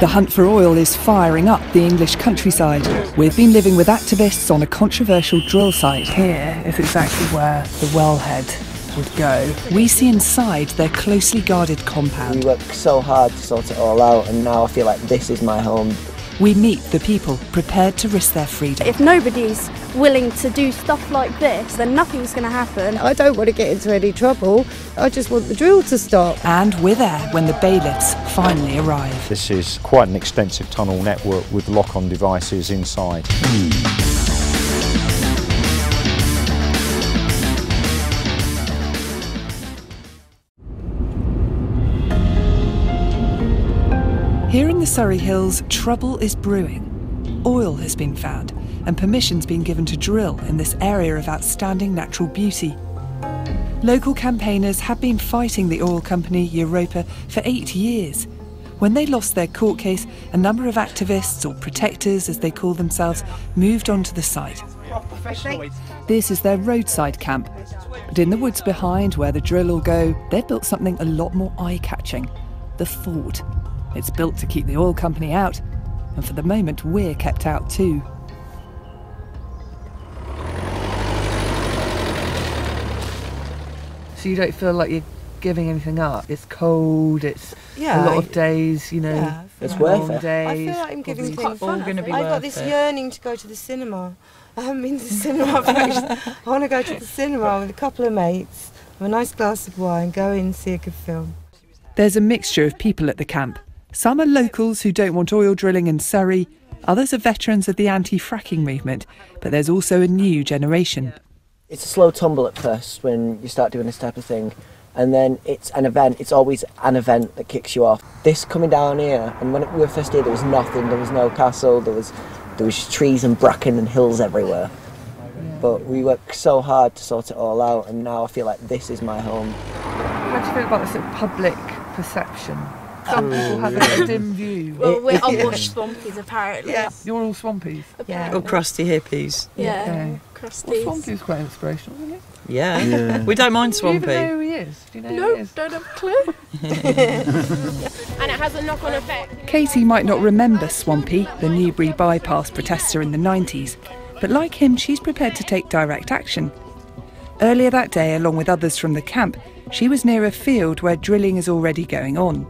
The hunt for oil is firing up the English countryside. We've been living with activists on a controversial drill site. Here is exactly where the wellhead would go. We see inside their closely guarded compound. We worked so hard to sort it all out, and now I feel like this is my home. We meet the people prepared to risk their freedom. If nobody's willing to do stuff like this, then nothing's going to happen. I don't want to get into any trouble. I just want the drill to stop. And we're there when the bailiffs finally arrive. This is quite an extensive tunnel network with lock-on devices inside. Here in the Surrey Hills, trouble is brewing. Oil has been found and permission's been given to drill in this area of outstanding natural beauty. Local campaigners have been fighting the oil company Europa for 8 years. When they lost their court case, a number of activists, or protectors as they call themselves, moved onto the site. This is their roadside camp, but in the woods behind where the drill will go, they've built something a lot more eye-catching, the fort. It's built to keep the oil company out, and for the moment we're kept out too. So you don't feel like you're giving anything up? It's cold, it's a lot of days, you know, It's worth it. days. I feel like I'm giving things. all going to be I've got this yearning to go to the cinema. I haven't been to the cinema for ages. I want to go to the cinema with a couple of mates, have a nice glass of wine, go in and see a good film. There's a mixture of people at the camp. Some are locals who don't want oil drilling in Surrey, others are veterans of the anti-fracking movement, but there's also a new generation. It's a slow tumble at first when you start doing this type of thing, and then it's an event. It's always an event that kicks you off. This coming down here, and when we were first here, there was nothing. There was no castle. There was trees and bracken and hills everywhere. But we worked so hard to sort it all out, and now I feel like this is my home. How do you feel about the sort of public perception? Some people have a dim view. Well, we're unwashed Swampies apparently. Yeah. You're all Swampies? Yeah. All crusty hippies. Yeah. Okay. Crusties. Well, Swampies quite inspirational, isn't it? Yeah. We don't mind Do you Swampy. even know who he is? Do you know who No, he is? don't have a clue. And it has a knock-on effect. Katie might not remember Swampy, the Newbury bypass protester in the 90s, but like him, she's prepared to take direct action. Earlier that day, along with others from the camp, she was near a field where drilling is already going on.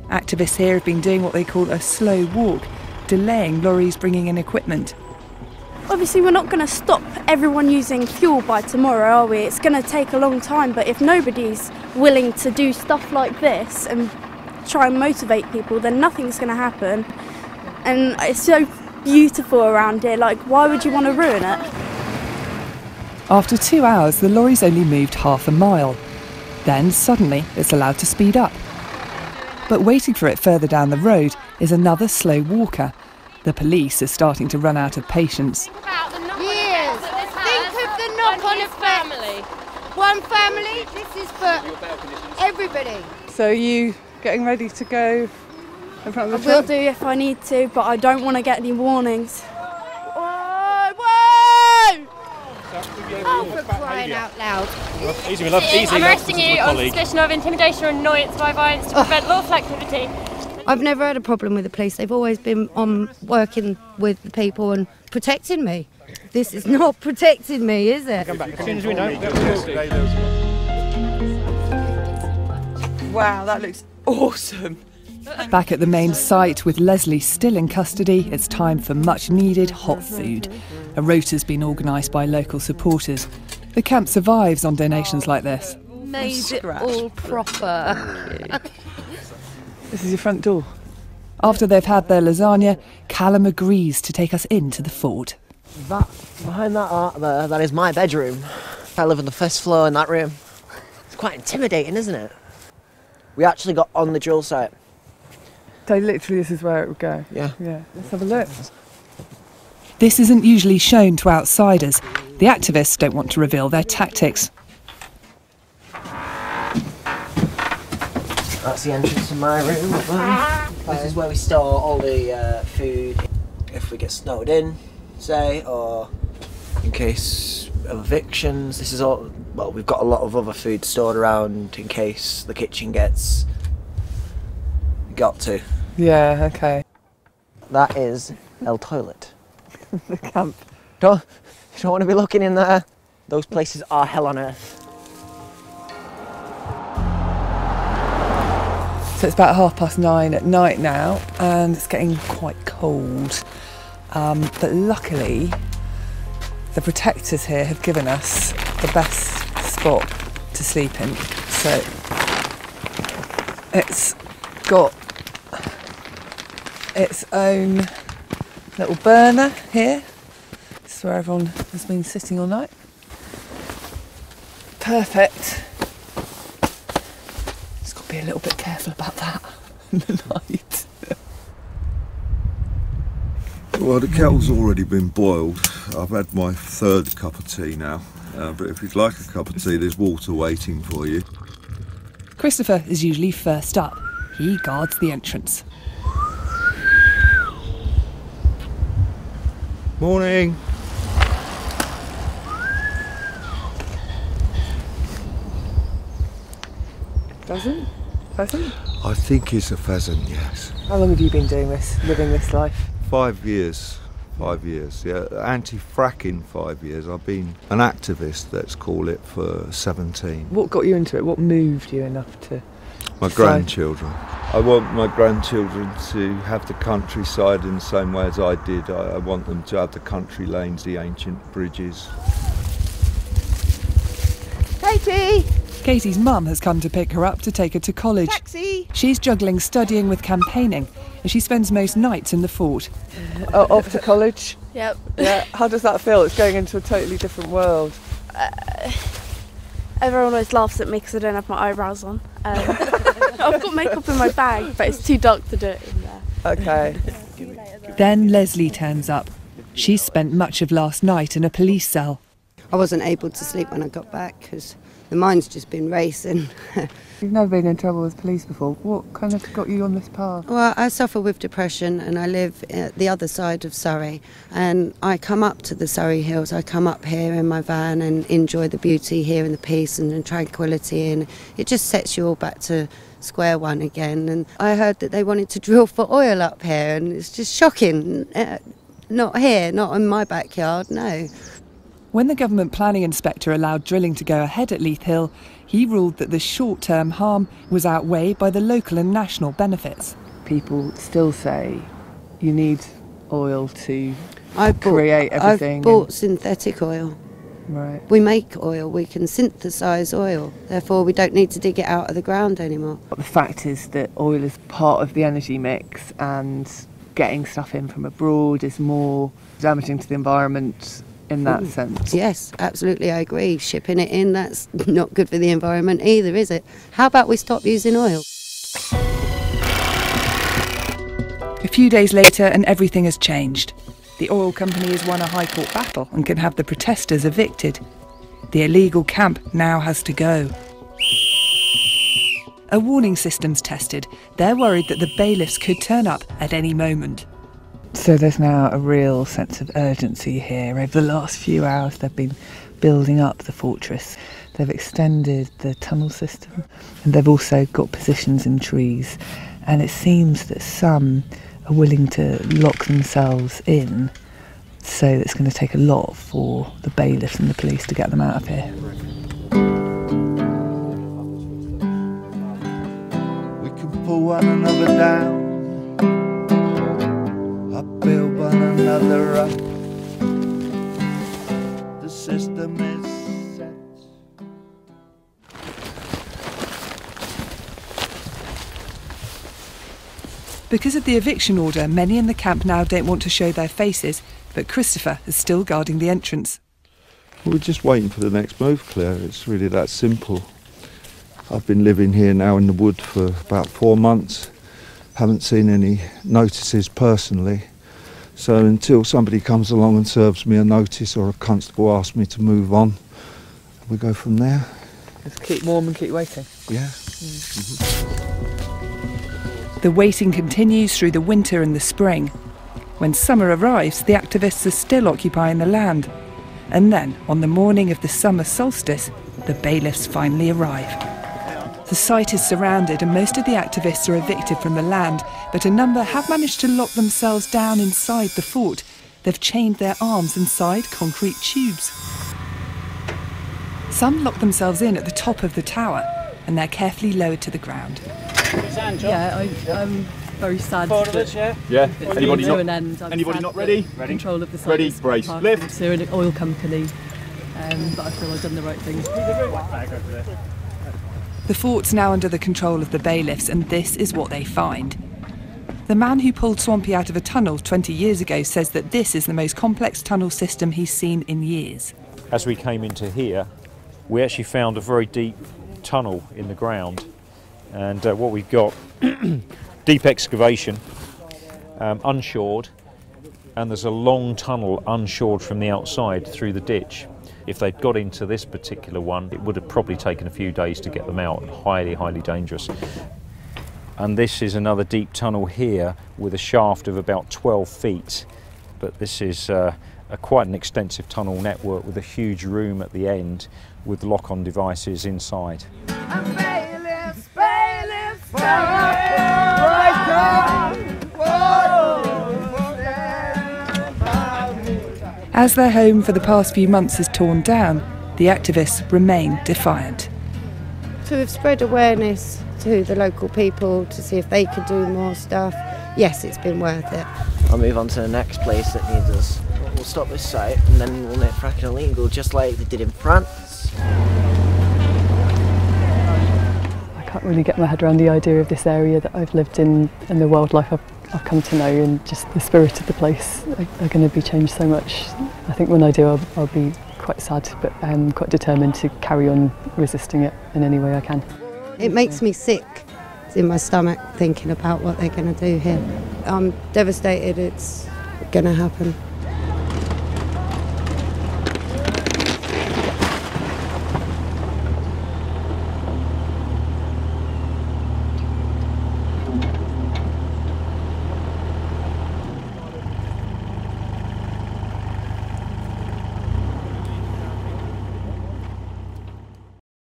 Activists here have been doing what they call a slow walk, delaying lorries bringing in equipment. Obviously, we're not going to stop everyone using fuel by tomorrow, are we? It's going to take a long time, but if nobody's willing to do stuff like this and try and motivate people, then nothing's going to happen. And it's so beautiful around here, like, why would you want to ruin it? After 2 hours, the lorries only moved half a mile. Then, suddenly, it's allowed to speed up. But waiting for it further down the road is another slow walker. The police are starting to run out of patience. Think of the knock-on effect. One family, this is for everybody. So are you getting ready to go in front of the I will truck? do if I need to, but I don't want to get any warnings. Whoa, whoa! Oh, for crying out loud. Easy, my love, easy. I'm arresting you on suspicion of intimidation or annoyance by violence to prevent lawful activity. I've never had a problem with the police. They've always been on working with the people and protecting me. This is not protecting me, is it? Come back as soon as we know. Wow, that looks awesome. Back at the main site with Leslie still in custody, it's time for much needed hot food. A rota's been organised by local supporters. The camp survives on donations like this. Made it all proper. This is your front door. After they've had their lasagna, Callum agrees to take us into the fort. That, behind that art there, that is my bedroom. I live on the first floor in that room. It's quite intimidating, isn't it? We actually got on the drill site. So literally this is where it would go? Yeah. Yeah, let's have a look. This isn't usually shown to outsiders. The activists don't want to reveal their tactics. That's the entrance to my room. This is where we store all the food if we get snowed in, say, or in case of evictions. This is all, well, we've got a lot of other food stored around in case the kitchen gets got to. Yeah, okay. That is El Toilet. The camp. You don't want to be looking in there. Those places are hell on earth. So it's about 9:30 at night now, and it's getting quite cold. But luckily, the protectors here have given us the best spot to sleep in. So it's got its own little burner here. This is where everyone has been sitting all night. Perfect. Just got to be a little bit careful about that in the night. Well, the kettle's already been boiled. I've had my 3rd cup of tea now. But if you'd like a cup of tea, there's water waiting for you. Christopher is usually first up. He guards the entrance. Morning. Pheasant? Pheasant? I think it's a pheasant, yes. How long have you been doing this, living this life? 5 years. 5 years, yeah. Anti-fracking 5 years. I've been an activist, let's call it, for 17. What got you into it? What moved you enough to My decide? grandchildren. I want my grandchildren to have the countryside in the same way as I did. I want them to have the country lanes, the ancient bridges. Katie! Katie's mum has come to pick her up to take her to college. Taxi! She's juggling studying with campaigning, and she spends most nights in the fort. Off to college? Yep. Yeah. How does that feel? It's going into a totally different world. Everyone always laughs at me because I don't have my eyebrows on. I've got makeup in my bag, but it's too dark to do it in there. Okay. Then Leslie turns up. She's spent much of last night in a police cell. I wasn't able to sleep when I got back because the mind's just been racing. You've never been in trouble with police before. What kind of got you on this path? Well, I suffer with depression and I live at the other side of Surrey, and I come up to the Surrey Hills. I come up here in my van and enjoy the beauty here and the peace and the tranquility, and it just sets you all back to square one again. And I heard that they wanted to drill for oil up here, and it's just shocking. Not here, not in my backyard, no. When the government planning inspector allowed drilling to go ahead at Leith Hill, he ruled that the short-term harm was outweighed by the local and national benefits. People still say you need oil to create everything. I've bought synthetic oil. Right. We make oil, we can synthesise oil, therefore we don't need to dig it out of the ground anymore. But the fact is that oil is part of the energy mix, and getting stuff in from abroad is more damaging to the environment in that sense. Yes, absolutely, I agree. Shipping it in, that's not good for the environment either, is it? How about we stop using oil? A few days later and everything has changed. The oil company has won a High Court battle and can have the protesters evicted. The illegal camp now has to go. A warning system's tested. They're worried that the bailiffs could turn up at any moment. So there's now a real sense of urgency here. Over the last few hours they've been building up the fortress. They've extended the tunnel system, and they've also got positions in trees. And it seems that some are willing to lock themselves in, so it's going to take a lot for the bailiffs and the police to get them out of here. We can pull one another down, uphill one another up. The system is set. Because of the eviction order, many in the camp now don't want to show their faces, but Christopher is still guarding the entrance. We're just waiting for the next move, Claire. It's really that simple. I've been living here now in the wood for about 4 months. Haven't seen any notices personally. So until somebody comes along and serves me a notice or a constable asks me to move on, we go from there. Just keep warm and keep waiting. Yeah. The waiting continues through the winter and the spring. When summer arrives, the activists are still occupying the land. And then, on the morning of the summer solstice, the bailiffs finally arrive. The site is surrounded and most of the activists are evicted from the land, but a number have managed to lock themselves down inside the fort. They've chained their arms inside concrete tubes. Some lock themselves in at the top of the tower and they're carefully lowered to the ground. Yeah, I'm very sad that Yeah. it's Anybody to an end. Anybody not ready? Ready. Control of the site. Ready, brace, lift. To an oil company, but I feel I've done the right thing. The fort's now under the control of the bailiffs, and this is what they find. The man who pulled Swampy out of a tunnel 20 years ago says that this is the most complex tunnel system he's seen in years. As we came into here, we actually found a very deep tunnel in the ground, and what we've got, deep excavation, unshored, and there's a long tunnel unshored from the outside through the ditch. If they'd got into this particular one, it would have probably taken a few days to get them out, and highly, highly dangerous. And this is another deep tunnel here with a shaft of about 12 feet. But this is quite an extensive tunnel network with a huge room at the end with lock-on devices inside. Bailiffs, bailiffs, As their home for the past few months is torn down, the activists remain defiant. To have spread awareness to the local people to see if they could do more stuff, yes, it's been worth it. I'll move on to the next place that needs us. We'll stop this site and then we'll make fracking illegal, just like they did in France. I can't really get my head around the idea of this area that I've lived in and the wildlife I've come to know, and just the spirit of the place are going to be changed so much. I think when I do, I'll be quite sad, but I'm quite determined to carry on resisting it in any way I can. It makes me sick. It's in my stomach thinking about what they're going to do here. I'm devastated it's going to happen.